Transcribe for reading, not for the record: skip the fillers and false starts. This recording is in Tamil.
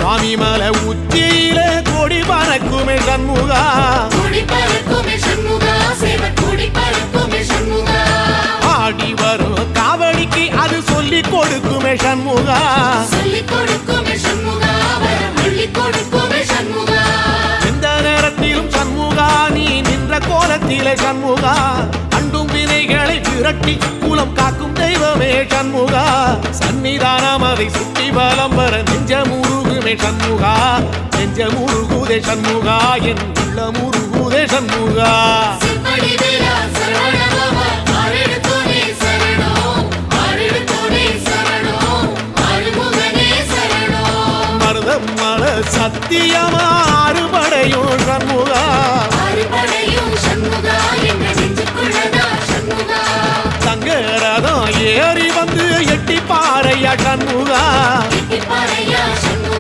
சுவாமிமலை உச்சியில கொடி பறக்குமே சண்முகா, ஆடி வரும் காவடிக்கு அது சொல்லி கொடுக்குமே சண்முகா, எந்த நேரத்திலும் சண்முகா நீ நின்ற கோலத்திலே சண்முகா, அண்டும் வினைகளை விரட்டி குலம் காக்கும் தெய்வமே சண்முகா, சன்னிதானம் அதை சுற்றி பலம் வர நெஞ்ச முருகுமே சண்முகா, நெஞ்ச முருகுதே சண்முகா, என் உள்ள முருகுதே சண்முகா. மருதம் மல சத்தியமா அறுபடையும் சண்முகா, சங்கரதம் ஏறி வந்து எட்டி பாறையா சண்முகா.